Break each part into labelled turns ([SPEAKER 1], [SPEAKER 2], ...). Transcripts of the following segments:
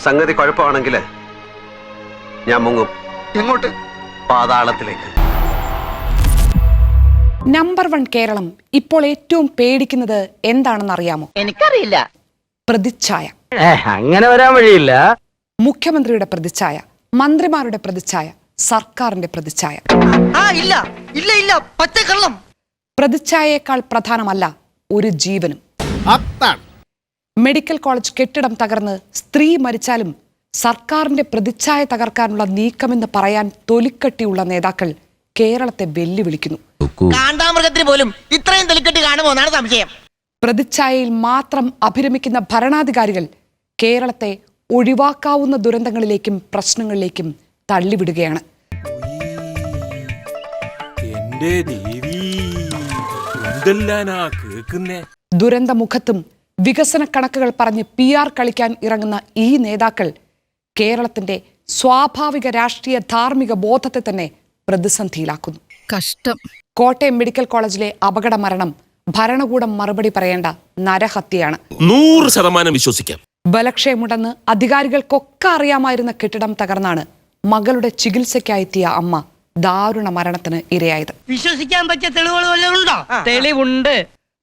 [SPEAKER 1] സംഗതി കുഴപ്പമാണെങ്കിൽ ഞാൻ മുങ്ങും.
[SPEAKER 2] എങ്ങോട്ട്?
[SPEAKER 1] പാതാളത്തിലേക്ക്.
[SPEAKER 3] നമ്പർ 1 കേരളം ഇപ്പോൾ ഏറ്റവും പേടിക്കുന്നത് എന്താണെന്ന് അറിയാമോ?
[SPEAKER 4] എനിക്കറിയില്ല.
[SPEAKER 3] പ്രതിച്ഛായ.
[SPEAKER 5] അങ്ങനെ വരാൻ വഴിയില്ല.
[SPEAKER 3] മുഖ്യമന്ത്രിയുടെ പ്രതിച്ഛായ, മന്ത്രിമാരുടെ പ്രതിച്ഛായ, സർക്കാരിന്റെ പ്രതിച്ഛായ.
[SPEAKER 4] ഇല്ല ഇല്ല ഇല്ല, പച്ചക്കള്ളം.
[SPEAKER 3] പ്രതിച്ഛായയേക്കാൾ പ്രധാനമല്ല ഒരു ജീവനും. മെഡിക്കൽ കോളേജ് കെട്ടിടം തകർന്ന് സ്ത്രീ മരിച്ചാലും സർക്കാരിന്റെ പ്രതിച്ഛായ തകർക്കാനുള്ള നീക്കമെന്ന് പറയാൻ തൊലിക്കട്ടിയുള്ള നേതാക്കൾ കേരളത്തെ വെല്ലുവിളിക്കുന്നു.
[SPEAKER 4] കാണ്ടാമൃഗത്തിന് പോലും ഇത്രയും തൊലിക്കട്ടി കാണുമോ എന്നാണ് സംശയം.
[SPEAKER 3] പ്രതിച്ഛായയിൽ മാത്രം അഭിരമിക്കുന്ന ഭരണാധികാരികൾ കേരളത്തെ ഒഴിവാക്കാവുന്ന ദുരന്തങ്ങളിലേക്കും പ്രശ്നങ്ങളിലേക്കും തള്ളിവിടുകയാണ്. ദുരന്തമുഖത്തും വികസന കണക്കുകൾ പറഞ്ഞ് PR കളിക്കാൻ ഇറങ്ങുന്ന ഈ നേതാക്കൾ കേരളത്തിന്റെ സ്വാഭാവിക രാഷ്ട്രീയ ധാർമ്മിക ബോധത്തെ തന്നെ പ്രതിസന്ധിയിലാക്കുന്നു.
[SPEAKER 6] കഷ്ടം.
[SPEAKER 3] കോട്ടയം മെഡിക്കൽ കോളേജിലെ അപകട മരണം ഭരണകൂടം മറുപടി പറയേണ്ട നരഹത്യയാണ്.
[SPEAKER 7] 100% വിശ്വസിക്കാം.
[SPEAKER 3] ബലക്ഷയമുണ്ടെന്ന് അധികാരികൾക്കൊക്കെ അറിയാമായിരുന്ന കെട്ടിടം തകർന്നാണ് മകളുടെ ചികിത്സയ്ക്കായെത്തിയ അമ്മ ദാരുണ മരണത്തിന് ഇരയായത്.
[SPEAKER 4] വിശ്വസിക്കാൻ പറ്റിയ തെളിവുകളുണ്ടോ? തെളിവുണ്ട്.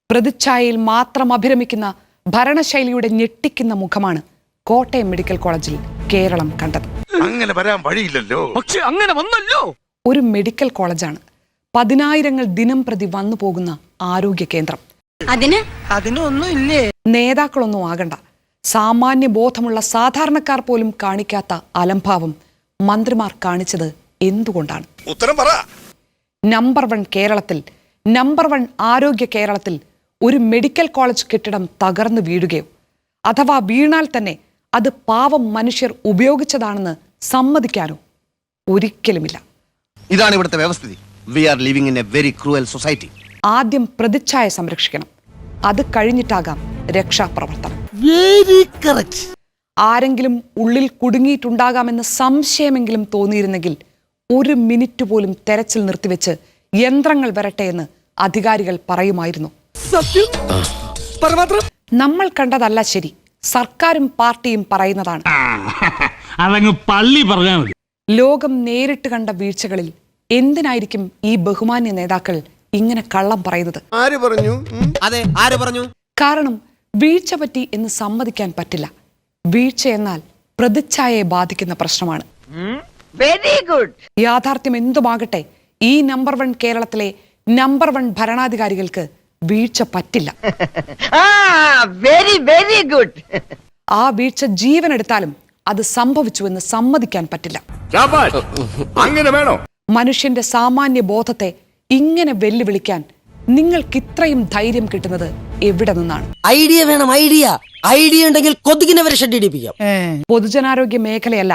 [SPEAKER 3] പ്രതിച്ഛായയിൽ മാത്രം അഭിരമിക്കുന്ന ഭരണശൈലിയുടെ ഞെട്ടിക്കുന്ന മുഖമാണ് കോട്ടയം മെഡിക്കൽ കോളേജിൽ കേരളം കണ്ടത്.
[SPEAKER 2] അങ്ങനെ വരാൻ വഴിയില്ലല്ലോ.
[SPEAKER 5] പക്ഷെ അങ്ങനെ വന്നല്ലോ.
[SPEAKER 3] ഒരു മെഡിക്കൽ കോളേജാണ്, 10,000 ദിനം പ്രതി വന്നു പോകുന്ന ആരോഗ്യ കേന്ദ്രം.
[SPEAKER 4] അതിനൊന്നും ഇല്ലേ?
[SPEAKER 3] നേതാക്കളൊന്നും ആകണ്ട, സാമാന്യ ബോധമുള്ള സാധാരണക്കാർ പോലും കാണിക്കാത്ത അലംഭാവം മന്ത്രിമാർ കാണിച്ചത് എന്തുകൊണ്ടാണ്?
[SPEAKER 2] ഉത്തരം പറ.
[SPEAKER 3] നമ്പർ 1 കേരളത്തിൽ, നമ്പർ 1 ആരോഗ്യ കേരളത്തിൽ ഒരു മെഡിക്കൽ കോളേജ് കെട്ടിടം തകർന്നു വീഴുകയോ അഥവാ വീണാൽ തന്നെ അത് പാവം മനുഷ്യർ ഉപയോഗിച്ചതാണെന്ന് സമ്മതിക്കാനോ ഒരിക്കലുമില്ല.
[SPEAKER 8] ഇതാണ് ഇവിടുത്തെ വ്യവസ്ഥിതി. We are living in a very cruel society.
[SPEAKER 3] ആദ്യം പ്രതിച്ഛായ സംരക്ഷിക്കണം, അത് കഴിഞ്ഞിട്ടാകാം രക്ഷാപ്രവർത്തനം. ആരെങ്കിലും ഉള്ളിൽ കുടുങ്ങിയിട്ടുണ്ടാകാമെന്ന് സംശയമെങ്കിലും തോന്നിയിരുന്നെങ്കിൽ 1 മിനിറ്റ് പോലും തെരച്ചിൽ നിർത്തിവെച്ച് യന്ത്രങ്ങൾ വരട്ടെ എന്ന് അധികാരികൾ പറയുമായിരുന്നു. നമ്മൾ കണ്ടതല്ല ശരി, സർക്കാരും പാർട്ടിയും പറയുന്നതാണ്.
[SPEAKER 5] അതങ്ങ് പള്ളി പറഞ്ഞാൽ മതി. ലോകം
[SPEAKER 3] നേരിട്ട് കണ്ട വീഴ്ചകളിൽ എന്തിനായിരിക്കും ഈ ബഹുമാന്യ നേതാക്കൾ ഇങ്ങനെ കള്ളം പറയുന്നത്?
[SPEAKER 2] ആര് പറഞ്ഞു?
[SPEAKER 8] അതെ, ആര് പറഞ്ഞു?
[SPEAKER 3] കാരണം വീഴ്ച പറ്റി എന്ന് സമ്മതിക്കാൻ പറ്റില്ല. വീഴ്ച എന്നാൽ പ്രതിച്ഛായയെ ബാധിക്കുന്ന പ്രശ്നമാണ്.
[SPEAKER 4] Very good.
[SPEAKER 3] യാഥാർത്ഥ്യം എന്തുമാകട്ടെ, ഈ നമ്പർ 1 കേരളത്തിലെ നമ്പർ 1 ഭരണാധികാരികൾക്ക് വീഴ്ച പറ്റില്ല.
[SPEAKER 4] Very very good.
[SPEAKER 3] ആ വീഴ്ച ജീവനെടുത്താലും അത് സംഭവിച്ചുവെന്ന് സമ്മതിക്കാൻ പറ്റില്ല.
[SPEAKER 2] അങ്ങനെ വേണോ?
[SPEAKER 3] മനുഷ്യന്റെ സാമാന്യ ബോധത്തെ ഇങ്ങനെ വെല്ലുവിളിക്കാൻ നിങ്ങൾക്ക് ഇത്രയും ധൈര്യം കിട്ടുന്നത് എവിടെ നിന്നാണ്?
[SPEAKER 9] ഐഡിയ വേണം, ഐഡിയ ഉണ്ടെങ്കിൽ കൊതുകിനെ വരെ ഷെഡിടിപ്പിക്കാം.
[SPEAKER 3] പൊതുജനാരോഗ്യ മേഖലയല്ല,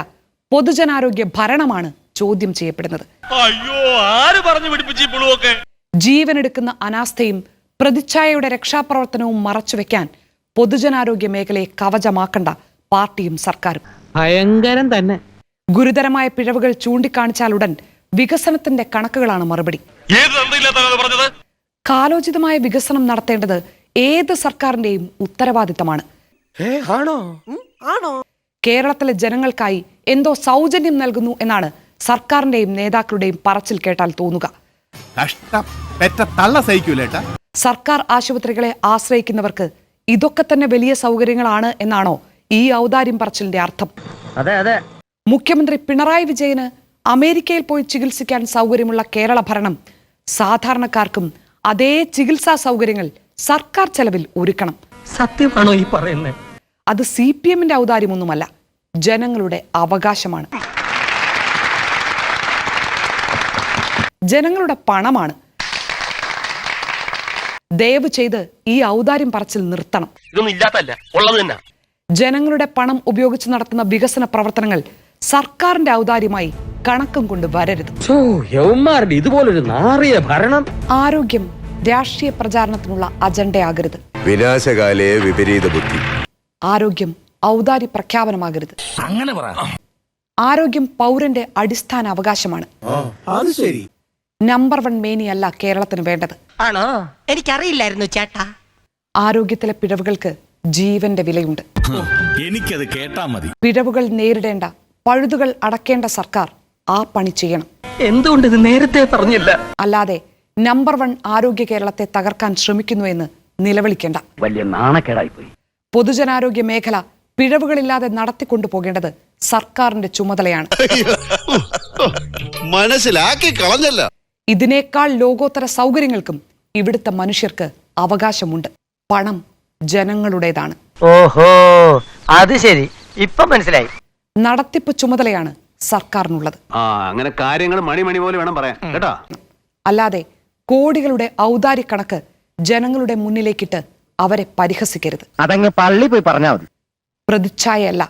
[SPEAKER 3] പൊതുജനാരോഗ്യ ഭരണമാണ് ചോദ്യം ചെയ്യപ്പെടുന്നത്. ജീവനെടുക്കുന്ന അനാസ്ഥയും പ്രതിച്ഛായയുടെ രക്ഷാപ്രവർത്തനവും മറച്ചുവെക്കാൻ പൊതുജനാരോഗ്യ മേഖലയെ കവചമാക്കണ്ട പാർട്ടിയും സർക്കാരും.
[SPEAKER 5] ഭയങ്കരം തന്നെ.
[SPEAKER 3] ഗുരുതരമായ പിഴവുകൾ ചൂണ്ടിക്കാണിച്ചാലുടൻ വികസനത്തിന്റെ കണക്കുകളാണ് മറുപടി. കാലോചിതമായ വികസനം നടത്തേണ്ടത് ഏത് സർക്കാരിന്റെയും ഉത്തരവാദിത്തമാണ്. കേരളത്തിലെ ജനങ്ങൾക്കായി എന്തോ സൗജന്യം നൽകുന്നു എന്നാണ് സർക്കാരിന്റെയും നേതാക്കളുടെയും പറച്ചിൽ കേട്ടാൽ തോന്നുക. സർക്കാർ ആശുപത്രികളെ ആശ്രയിക്കുന്നവർക്ക് ഇതൊക്കെ തന്നെ വലിയ സൗകര്യങ്ങളാണ് എന്നാണോ ഈ ഔദാര്യം പറച്ചിലിന്റെ അർത്ഥം?
[SPEAKER 5] അതെ.
[SPEAKER 3] മുഖ്യമന്ത്രി പിണറായി വിജയന് അമേരിക്കയിൽ പോയി ചികിത്സിക്കാൻ സൗകര്യമുള്ള കേരള ഭരണം സാധാരണക്കാർക്കും അതേ ചികിത്സാ സൗകര്യങ്ങൾ സർക്കാർ ചെലവിൽ ഒരുക്കണം.
[SPEAKER 5] സത്യമാണോ ഈ പറയുന്നത്?
[SPEAKER 3] അത് CPMന്റെ ഔദാര്യമൊന്നുമല്ല, ജനങ്ങളുടെ അവകാശമാണ്, ജനങ്ങളുടെ പണമാണ്. ദയവ് ചെയ്ത് ഈ ഔദാര്യം പറച്ചിൽ നിർത്തണം. ജനങ്ങളുടെ പണം ഉപയോഗിച്ച് നടത്തുന്ന വികസന പ്രവർത്തനങ്ങൾ സർക്കാരിന്റെ ഔദാര്യമായി കണക്കും കൊണ്ട് വരരുത്.
[SPEAKER 5] ഇതുപോലൊരു നാറിയ ഭരണം.
[SPEAKER 3] ആരോഗ്യം രാഷ്ട്രീയ പ്രചാരണത്തിനുള്ള അജണ്ടയാകരുത്.
[SPEAKER 2] വിനാശകാലേ വിപരീത ബുദ്ധി.
[SPEAKER 3] ആരോഗ്യം ഔദാര്യ പ്രഖ്യാപനമാകരുത്.
[SPEAKER 5] അങ്ങനെ പറ.
[SPEAKER 3] ആരോഗ്യം പൗരന്റെ അടിസ്ഥാന അവകാശമാണ്. നമ്പർ 1 മേനിയല്ല കേരളത്തിന് വേണ്ടത്.
[SPEAKER 4] ആണോ? എനിക്കറിയില്ലായിരുന്നു ചേട്ടാ.
[SPEAKER 3] ആരോഗ്യത്തിലെ പിഴവുകൾക്ക് ജീവന്റെ വിലയുണ്ട്.
[SPEAKER 5] എനിക്കത് കേട്ടാ മതി.
[SPEAKER 3] പിഴവുകൾ നേരിടേണ്ട, പഴുതുകൾ അടക്കേണ്ട സർക്കാർ ആ പണി ചെയ്യണം.
[SPEAKER 9] എന്തുകൊണ്ട് ഇത് നേരത്തെ പറഞ്ഞില്ല?
[SPEAKER 3] അല്ലാതെ നമ്പർ 1 ആരോഗ്യ കേരളത്തെ തകർക്കാൻ ശ്രമിക്കുന്നു എന്ന് നിലവിളിക്കേണ്ട.
[SPEAKER 9] വലിയ നാണക്കേടായി പോയി.
[SPEAKER 3] പൊതുജനാരോഗ്യ മേഖല പിഴവുകളില്ലാതെ നടത്തിക്കൊണ്ടു പോകേണ്ടത് സർക്കാരിന്റെ ചുമതലയാണ്.
[SPEAKER 2] മനസ്സിലാക്കി കളഞ്ഞല്ല.
[SPEAKER 3] ഇതിനേക്കാൾ ലോകോത്തര സൗകര്യങ്ങൾക്കും ഇവിടുത്തെ മനുഷ്യർക്ക് അവകാശമുണ്ട്. പണം ജനങ്ങളുടേതാണ്.
[SPEAKER 9] ഓഹോ, അത് ശരി, ഇപ്പൊ മനസ്സിലായി.
[SPEAKER 3] നടത്തിപ്പ് ചുമതലയാണ് സർക്കാരിനുള്ളത്.
[SPEAKER 1] അങ്ങനെ കാര്യങ്ങൾ മണി പോലെ വേണം പറയാൻ കേട്ടോ.
[SPEAKER 3] അല്ലാതെ കോടികളുടെ ഔദാര്യക്കണക്ക് ജനങ്ങളുടെ മുന്നിലേക്കിട്ട് അവരെ പരിഹസിക്കരുത്.
[SPEAKER 9] അതങ്ങ് പള്ളി പോയി പറഞ്ഞാ മതി.
[SPEAKER 3] പ്രതിച്ഛായയല്ല,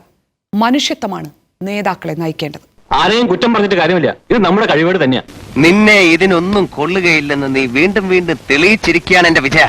[SPEAKER 3] മനുഷ്യത്വമാണ് നേതാക്കളെ നയിക്കേണ്ടത്.
[SPEAKER 6] ആരെയും കുറ്റം പറഞ്ഞിട്ട് കാര്യമില്ല. ഇത് നമ്മുടെ കഴിവേട് തന്നെയാ.
[SPEAKER 8] നിന്നെ ഇതിനൊന്നും കൊള്ളുകയില്ലെന്ന് നീ വീണ്ടും വീണ്ടും തെളിയിച്ചിരിക്കുകയാണ് എന്റെ വിജയ.